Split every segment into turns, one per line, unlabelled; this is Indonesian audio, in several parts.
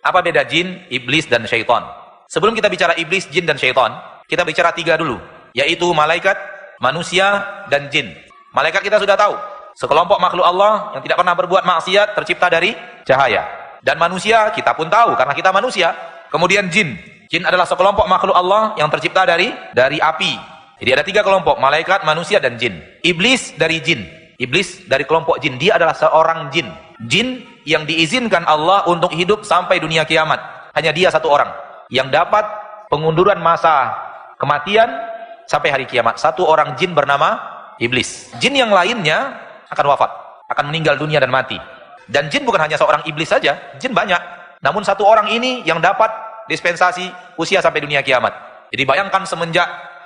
Apa beda jin, iblis, dan syaitan? Sebelum kita bicara iblis, jin, dan syaitan, kita bicara 3 dulu, yaitu malaikat, manusia, dan jin. Malaikat kita sudah tahu, sekelompok makhluk Allah yang tidak pernah berbuat maksiat, tercipta dari cahaya. Dan manusia kita pun tahu, karena kita manusia. Kemudian jin. Jin adalah sekelompok makhluk Allah yang tercipta dari api. Jadi ada 3 kelompok, malaikat, manusia, dan jin. Iblis dari jin. Iblis dari kelompok jin. Dia adalah seorang jin. Jin yang diizinkan Allah untuk hidup sampai dunia kiamat. Hanya dia 1 orang yang dapat pengunduran masa kematian sampai hari kiamat. 1 orang jin bernama iblis. Jin yang lainnya akan wafat, akan meninggal dunia dan mati. Dan jin bukan hanya seorang iblis saja, jin banyak. Namun 1 orang ini yang dapat dispensasi usia sampai dunia kiamat. Jadi bayangkan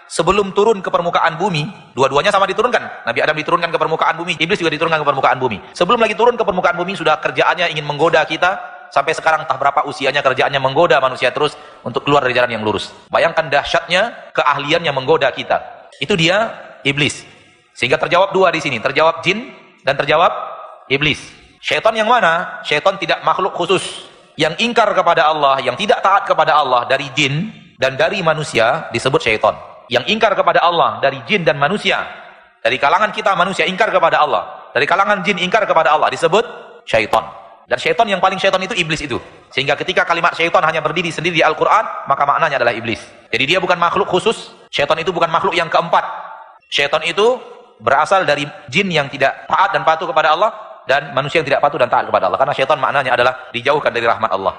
sebelum turun ke permukaan bumi, dua-duanya sama diturunkan. Nabi Adam diturunkan ke permukaan bumi, iblis juga diturunkan ke permukaan bumi. Sebelum lagi turun ke permukaan bumi, sudah kerjaannya ingin menggoda kita. Sampai sekarang entah berapa usianya, kerjaannya menggoda manusia terus untuk keluar dari jalan yang lurus. Bayangkan dahsyatnya keahliannya menggoda kita. Itu dia iblis. Sehingga terjawab 2 di sini, terjawab jin dan terjawab iblis. Syaitan yang mana? Syaitan tidak makhluk khusus yang ingkar kepada Allah, yang tidak taat kepada Allah dari jin dan dari manusia disebut syaitan. Yang ingkar kepada Allah dari jin dan manusia, dari kalangan kita manusia ingkar kepada Allah, dari kalangan jin ingkar kepada Allah, disebut syaitan. Dan syaitan yang paling syaitan itu iblis itu. Sehingga ketika kalimat syaitan hanya berdiri sendiri di Al-Quran, maka maknanya adalah iblis. Jadi dia bukan makhluk khusus. Syaitan itu bukan makhluk yang keempat. Syaitan itu berasal dari jin yang tidak taat dan patuh kepada Allah, dan manusia yang tidak patuh dan taat kepada Allah. Karena syaitan maknanya adalah dijauhkan dari rahmat Allah.